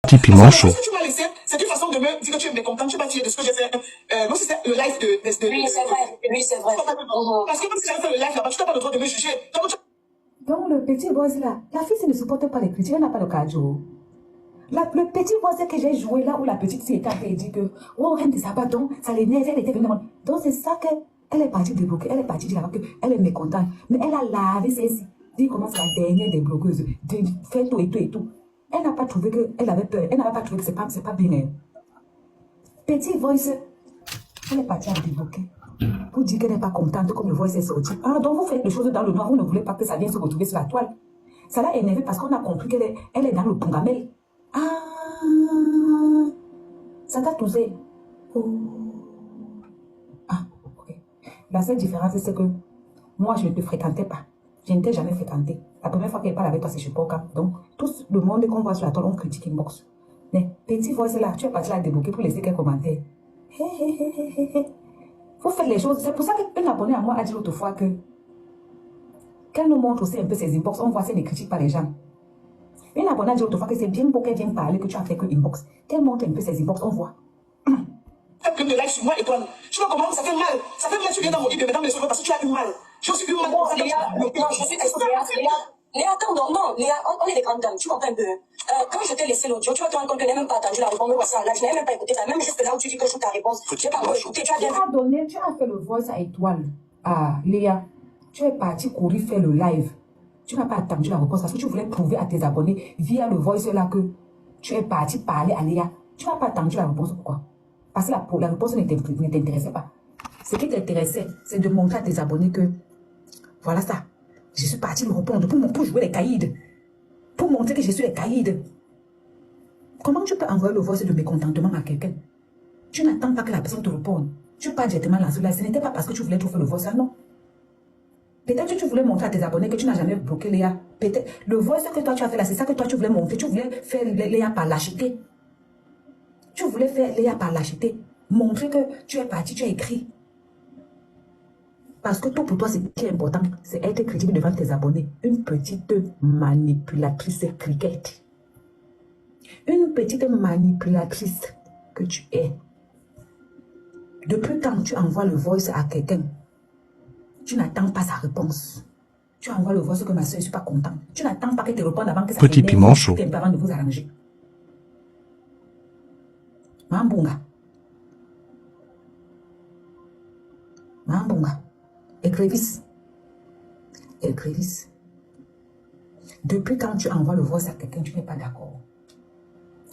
Petit piment chaud. Est-ce que tu m'as laissé? C'est une façon de me dire que tu es mécontent, tu m'as tiré de ce que j'ai fait. Moi, c'est le live de... Oui, c'est vrai. Oui, c'est vrai. Parce que même si j'avais fait le live là-bas, tu n'as pas le droit de me juger. Donc, le petit voice là, la fille, ne supporte pas les critiques, elle n'a pas le cardio. Le petit voice que j'ai joué là où la petite fille était en train de dire que, oh, elle ne sait pas, donc, ça l'énerve, elle était venue. Donc, c'est ça qu'elle est partie débloquer, elle est partie dire là-bas qu'elle est mécontente. Mais elle a lavé ses dit comment c'est la dernière des bloqueuses, de faire tout et tout et tout. Elle n'a pas trouvé qu'elle avait peur, elle n'a pas trouvé que c'est pas bien. Petit voice, elle est partie à débloquer. Pour dire qu'elle n'est pas contente comme le voice est sorti. Ah, donc vous faites les choses dans le noir, vous ne voulez pas que ça vienne se retrouver sur la toile. Ça l'a énervé parce qu'on a compris qu'elle est dans le pongamel. Ah, ça t'a touché. Oh. Ah, ok. La seule différence, c'est que moi, je ne te fréquentais pas. Je ne t'ai jamais fréquenté. La première fois qu'elle parle avec toi, c'est chez Pocam. Donc, tout le monde qu'on voit sur la toile, on critique inbox. Mais, petit voice là, tu es parti la débloquer pour laisser quelques commentaires. Hé, hé, hé, hé, hé. Vous faites les choses. C'est pour ça qu'un abonné à moi a dit l'autre fois que qu'elle nous montre aussi un peu ses inbox, on voit si elle ne critique pas les gens. Une abonnée a dit l'autre fois que c'est bien pour qu'elle vienne parler que tu as fait que inbox. Qu'elle montre un peu ses inbox, on voit. Faites que de live sur moi et toi. Tu vois comment ça fait mal. Ça fait mal, tu viens dans mon lit de mesdames les cheveux parce que tu as eu mal. Je suis eu mal. Non, Léa, je suis désolée. Léa, attends, non, Léa, on est des grandes dames, tu comprends un peu. Quand je t'ai laissé l'audio, tu vas te rendre compte que je n'ai même pas attendu la réponse, je n'ai même pas écouté ça, même juste là où tu dis que je joue ta réponse, je n'ai pas encore écouté, tu as bien vu. Tu as fait le voice à étoile. Ah, Léa, tu es parti courir faire le live. Tu n'as pas attendu la réponse parce que tu voulais prouver à tes abonnés via le voice là que tu es parti parler à Léa. Tu n'as pas attendu la réponse, pourquoi? Parce que la réponse ne t'intéressait pas. Ce qui t'intéressait, c'est de montrer à tes abonnés que voilà ça. Je suis parti le répondre pour jouer les caïds. Pour montrer que je suis les caïds. Comment tu peux envoyer le voice de mécontentement à quelqu'un? Tu n'attends pas que la personne te réponde. Tu pars directement là. Ce n'était pas parce que tu voulais trouver le voice là, non. Peut-être que tu voulais montrer à tes abonnés que tu n'as jamais bloqué Léa. Peut-être le voice que toi tu as fait là, c'est ça que toi tu voulais montrer. Tu voulais faire Léa par lâcheté. Tu voulais faire Léa par lâcheté. Montrer que tu es parti, tu as écrit. Parce que tout pour toi, ce qui est important, c'est être crédible devant tes abonnés. Une petite manipulatrice cricket. Une petite manipulatrice que tu es. Depuis quand tu envoies le voice à quelqu'un, tu n'attends pas sa réponse. Tu envoies le voice que ma soeur, je ne suis pas content. Tu n'attends pas qu'elle te réponde avant que ça Petit piment chaud. Avant de vous arranger. Mambunga. Mambunga. Écrivis. Depuis quand tu envoies le voice à quelqu'un, tu n'es pas d'accord.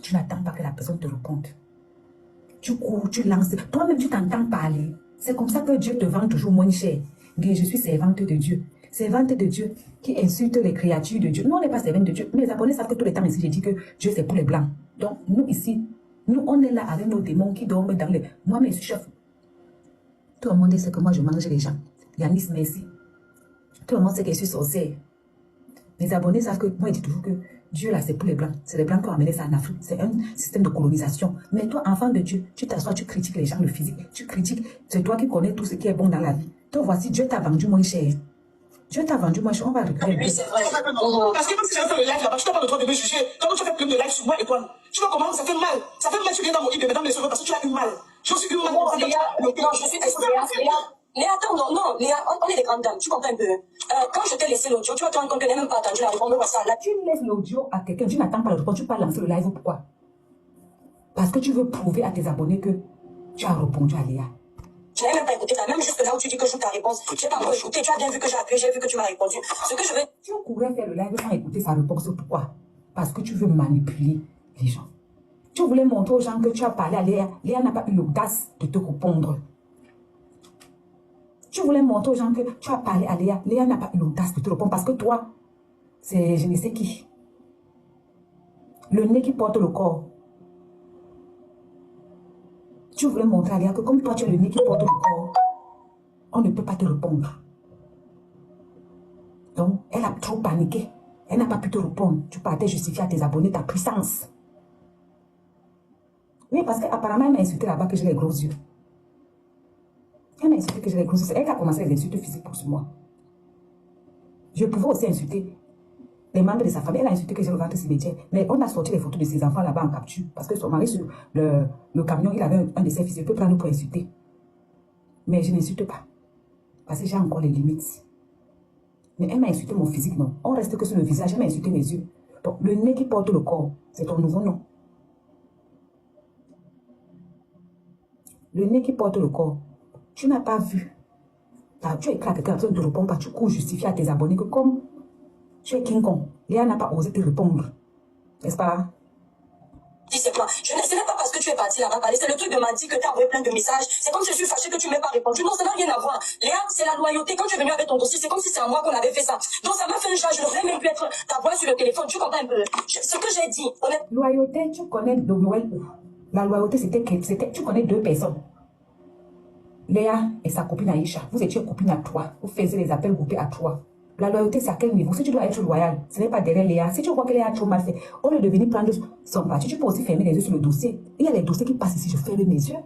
Tu n'attends pas que la personne te réponde. Tu cours, tu lances. Toi-même, tu t'entends parler. C'est comme ça que Dieu te vend toujours moins cher. Je suis servante de Dieu. Servante de Dieu qui insulte les créatures de Dieu. Nous, on n'est pas servante de Dieu. Mes abonnés savent que tous les temps ici, j'ai dit que Dieu, c'est pour les blancs. Donc, nous, ici, nous, on est là avec nos démons qui dorment dans les... Moi, mais je suis chef. Tout le monde sait que moi, je mange les gens. Yanis, merci. Tout le monde sait que je suis sorcière. Mes abonnés savent que moi, je dis toujours que Dieu, là, c'est pour les blancs. C'est les blancs qui ont amené ça en Afrique. C'est un système de colonisation. Mais toi, enfant de Dieu, tu t'assois, tu critiques les gens, le physique. Tu critiques. C'est toi qui connais tout ce qui est bon dans la vie. Toi, voici, Dieu t'a vendu moins cher. Dieu t'a vendu moins cher. On va récupérer. Oui, c'est vrai. Parce que même si j'avais fait le live là-bas, tu n'as pas le droit de me juger. Comment tu as fait plein de live sur moi et toi? Tu vois comment ça fait mal. Ça fait mal, tu viens dans mon lit de mesdames les cheveux parce que tu as eu mal. Je suis eu mal. Non, Léa, je suis désolée. Léa, attends, non, Léa, on est des grandes dames, tu comprends un peu. Quand je t'ai laissé l'audio, tu vas te rendre compte que je n'ai même pas attendu la réponse, là. Tu laisses l'audio à quelqu'un, tu n'attends pas la réponse, tu peux lancer le live, pourquoi? Parce que tu veux prouver à tes abonnés que tu as répondu à Léa. Je n'ai même pas écouté ça, même juste là où tu dis que je joue ta réponse. Je n'ai pas encore écouté, tu as bien vu que j'ai appelé, j'ai vu que tu m'as répondu. Ce que je vais... Tu pourrais faire le live sans écouter sa réponse, pourquoi? Parce que tu veux manipuler les gens. Tu voulais montrer aux gens que tu as parlé à Léa. Léa n'a pas eu l'audace de te répondre. Tu voulais montrer aux gens que tu as parlé à Léa. Léa n'a pas eu l'audace de te répondre parce que toi, c'est je ne sais qui. Le nez qui porte le corps. Tu voulais montrer à Léa que comme toi, tu es le nez qui porte le corps, on ne peut pas te répondre. Donc, elle a trop paniqué. Elle n'a pas pu te répondre. Tu partais justifier à tes abonnés ta puissance. Oui, parce qu'apparemment, elle m'a insulté là-bas que j'ai les gros yeux. Elle m'a insulté que j'ai les gros yeux. Elle a commencé les insultes physiques pour moi. Je pouvais aussi insulter. les membres de sa famille. Elle a insulté que j'ai le ventre cimetière. Mais on a sorti les photos de ses enfants là-bas en capture. Parce que son mari, sur le camion, il avait un de ses fils. Je peux prendre pour insulter. Mais je n'insulte pas. Parce que j'ai encore les limites. Mais elle m'a insulté mon physique, non. On reste que sur le visage. Elle m'a insulté mes yeux. Donc, le nez qui porte le corps, c'est ton nouveau nom. Le nez qui porte le corps, tu n'as pas vu. Tu écris à quelqu'un, tu ne te réponds pas. Tu cours justifier à tes abonnés que comme tu es King Kong, Léa n'a pas osé te répondre. N'est-ce pas? Dis c'est quoi? Ce n'est pas parce que tu es parti là-bas parler, c'est le truc de mentir que tu as envoyé plein de messages. C'est comme si je suis fâchée que tu ne m'aies pas répondu. Non, ça n'a rien à voir. Léa, c'est la loyauté. Quand tu es venu avec ton dossier, c'est comme si c'est à moi qu'on avait fait ça. Donc ça m'a fait un genre, je ne voulais même plus être ta voix sur le téléphone. Tu comprends un peu? Ce que j'ai dit, honnêtement. Loyauté, tu connais de Noël où? La loyauté, c'était, tu connais deux personnes. Léa et sa copine Aïcha. Vous étiez copine à trois. Vous faisiez les appels groupés à trois. La loyauté, c'est à quel niveau? Si tu dois être loyal, ce n'est pas derrière Léa. Si tu vois que Léa a trop mal fait, au lieu de venir prendre son parti, tu peux aussi fermer les yeux sur le dossier. Il y a les dossiers qui passent ici, je ferme mes yeux.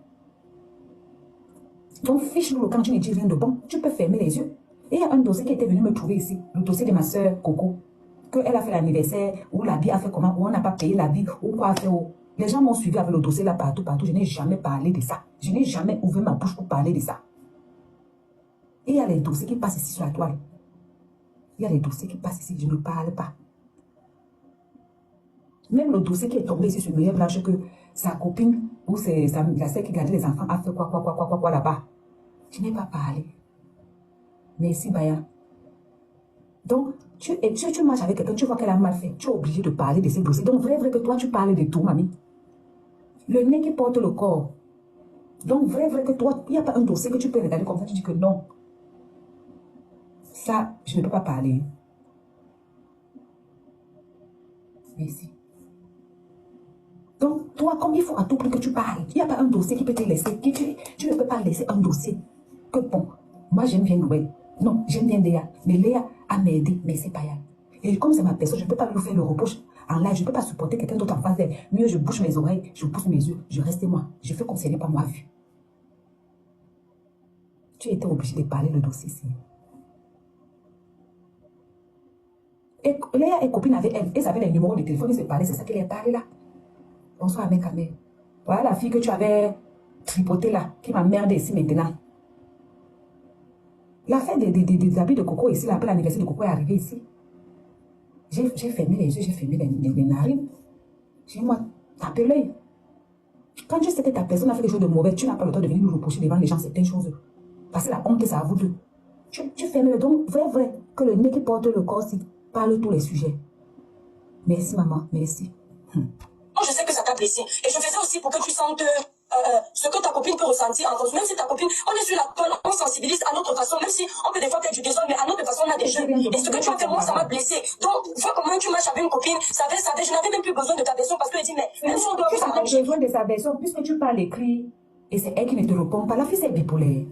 Donc, fiche-nous quand tu ne dis rien de bon, tu peux fermer les yeux. Et il y a un dossier qui était venu me trouver ici, le dossier de ma soeur Coco, qu'elle a fait l'anniversaire, ou l'habit a fait comment, ou on n'a pas payé l'habit, ou quoi a fait. Les gens m'ont suivi avec le dossier là partout. Je n'ai jamais parlé de ça. Je n'ai jamais ouvert ma bouche pour parler de ça. Et il y a les dossiers qui passent ici sur la toile. Il y a les dossiers qui passent ici, je ne parle pas. Même le dossier qui est tombé ici sur Meilleure Blanche que sa copine ou la sœur qui gardait les enfants a fait quoi là-bas. Je n'ai pas parlé. Merci Baya. Donc, tu marches avec quelqu'un, tu vois qu'elle a mal fait. Tu es obligé de parler de ces dossiers. Donc, vrai que toi, tu parles de tout, mamie. Le nez qui porte le corps. Donc, vrai que toi, il n'y a pas un dossier que tu peux regarder comme ça, tu dis que non. Ça, je ne peux pas parler. Merci. Donc, toi, comme il faut à tout prix que tu parles, il n'y a pas un dossier qui peut te laisser. Tu ne peux pas laisser un dossier. Que bon, moi j'aime bien Noël. Non, j'aime bien Léa. Mais Léa a m'aidé, mais c'est pas elle. Et comme c'est ma personne, je ne peux pas lui faire le reproche en live. Je ne peux pas supporter quelqu'un d'autre en face d'elle. Mieux, je bouche mes oreilles, je pousse mes yeux, je reste moi. Je fais comme si elle n'est pas moi vu. Tu étais obligé de parler le dossier ici. Et Léa est copine avec elle. Ils avaient les numéros de téléphone, ils se parlaient, c'est ça qu'elle est parlé là. Bonsoir, Amen Kamel. Voilà la fille que tu avais tripotée là, qui m'a merdé ici maintenant. L'affaire des habits de Coco ici, après l'anniversaire de Coco est arrivé ici. J'ai fermé les yeux, j'ai fermé les narines. J'ai moi tapé l'œil. Quand tu sais que ta personne a fait des choses de mauvais, tu n'as pas le temps de venir nous reprocher devant les gens certaines choses. Parce que la honte, c'est à vous deux. Tu fermes le don, vrai, que le nez qui porte le corps, si, parle tous les sujets. Merci, maman, merci. Moi, je sais que ça t'a blessé. Et je faisais aussi pour que tu sentes ce que ta copine peut ressentir. Même si ta copine, on est sur la toile, on sensibilise à notre façon. Même si on peut des fois faire du désordre, mais à notre façon, on a des jeux. Et ce que tu as fait, moi, ça m'a blessé. Donc, vois comment tu marches avec une copine. Je n'avais même plus besoin de ta version parce qu'elle dit, mais même si on doit tu as besoin de sa version, puisque tu parles écrit, et c'est elle qui ne te répond pas. La fille, c'est bipolaire.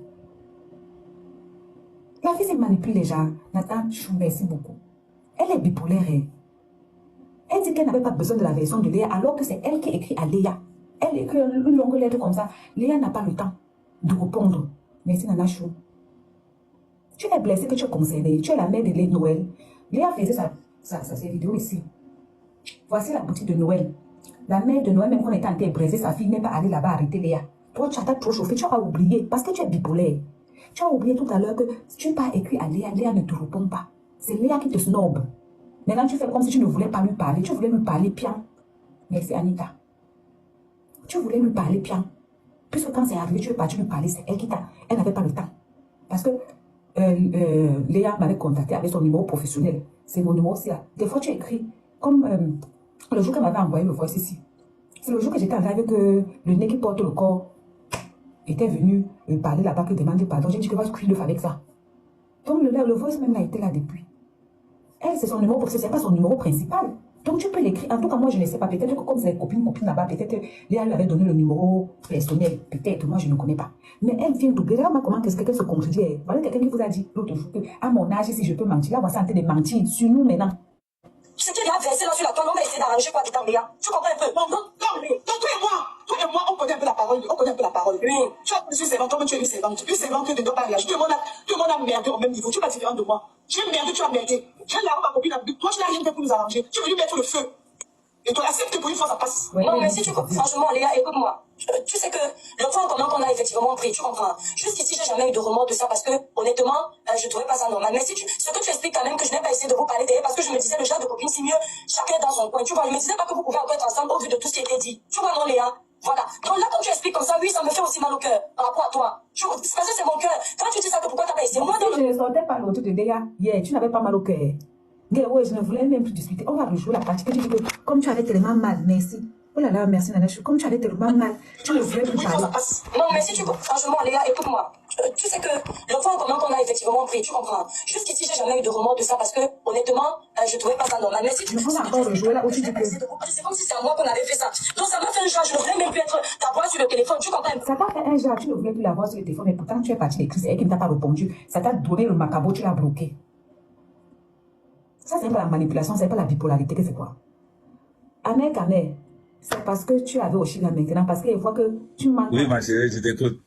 La fille, c'est manipule les gens. Nathan, chou, merci beaucoup. Elle est bipolaire. Elle dit qu'elle n'avait pas besoin de la version de Léa, alors que c'est elle qui écrit à Léa. Elle écrit une longue lettre comme ça. Léa n'a pas le temps de répondre. Merci, Nana Chou. Tu es blessée que tu es concernée. Tu es la mère de Noël. Léa faisait sa vidéo ici. Voici la boutique de Noël. La mère de Noël, même quand elle était en train de braiser sa fille, n'est pas allée là-bas arrêter Léa. Toi, tu as trop chauffé. Tu as oublié parce que tu es bipolaire. Tu as oublié tout à l'heure que si tu n'as pas écrit à Léa, Léa ne te répond pas. C'est Léa qui te snob. Maintenant, tu fais comme si tu ne voulais pas lui parler. Tu voulais lui parler bien. Merci, Anita. Tu voulais lui parler bien. Puisque quand c'est arrivé, tu es parti lui parler. C'est elle qui t'a... Elle n'avait pas le temps. Parce que Léa m'avait contacté avec son numéro professionnel. C'est mon numéro aussi là. Des fois, tu écris. Comme le jour qu'elle m'avait envoyé le voice ici. C'est le jour que j'étais en live que le nez qui porte le corps était venu parler là-bas, qui demandait pardon. J'ai dit que va cuire l'œuf avec ça. Donc le voice même là était là depuis. Elle, c'est son numéro, parce que ce n'est pas son numéro principal. Donc, tu peux l'écrire. En tout cas, moi, je ne sais pas. Peut-être que comme c'est copine là-bas, peut-être Léa lui avait donné le numéro personnel. Peut-être, moi, je ne connais pas. Mais elle vient d'oublier. Regarde comment est-ce que quelqu'un se contredit. Voilà quelqu'un qui vous a dit l'autre jour que, à mon âge, si je peux mentir, là, on va s'en de mentir sur nous maintenant. Ce qu'il y a versé là sur la toile, on va essayer d'arranger quoi dedans, Léa. Tu comprends un peu? Non, toi et moi, on connaît un peu la parole. On connaît un peu la parole. Oui. Tu as suis servante, toi-même tu es une servante. Une servante ne doit pas réagir. Tout le monde a merdé au même niveau. Tu es pas différente de moi. J'ai merdé, tu as merdé. J'ai la ma copine. Toi, tu n'as rien fait pour nous arranger. Tu veux lui mettre le feu. Et toi, accepte que pour une fois, ça passe. Ouais, Non, mais si tu comprends, franchement, Léa, écoute-moi. Tu sais que le point en commun qu'on a effectivement pris, tu comprends. Jusqu'ici, j'ai jamais eu de remords de ça parce que, honnêtement, je trouvais pas ça normal. Mais si ce que tu expliques quand même, que je n'ai pas essayé de vous parler derrière parce que je me disais, le genre de copine, c'est mieux, chacun dans son coin. Tu vois, je me disais pas que vous pouvez encore être ensemble au vu de tout ce qui a été dit. Tu vois, non, Léa? Voilà. Donc là, quand tu expliques comme ça, oui, ça me fait aussi mal au cœur par rapport à toi. Parce que c'est mon cœur. Quand tu dis ça, que pourquoi t'as pas essayé? Moi, si je ne sortais pas l'autre de Léa, hier, tu n'avais pas mal au cœur. Ouais, je ne voulais même plus discuter. On va rejouer la partie que tu dis que comme tu avais tellement mal, merci. Oh là là, merci Nana, comme tu avais tellement mal, tu ne voulais plus parler. Non, mais si tu franchement, Léa, écoute-moi. Tu sais que le point en commun qu'on a effectivement pris, tu comprends. Jusqu'ici, j'ai jamais eu de remords de ça parce que, honnêtement, je trouvais pas ça normal. Mais si tu on va encore rejouer là où tu dis que... c'est comme si c'est à moi qu'on avait fait ça. Donc ça m'a fait un genre, je ne voulais même plus être ta voix sur le téléphone, tu comprends? Ça t'a fait un genre, tu ne voulais plus la voir sur le téléphone, mais pourtant tu es parti d'écrire, c'est elle qui ne t'a pas répondu. Ça t'a donné le macabo, tu l'as bloqué. Ça, c'est pas la manipulation, c'est pas la bipolarité que c'est quoi. Amère, c'est parce que tu avais aussi là maintenant, parce qu'elle voit que tu manques. Oui, ma chérie, je t'écoute.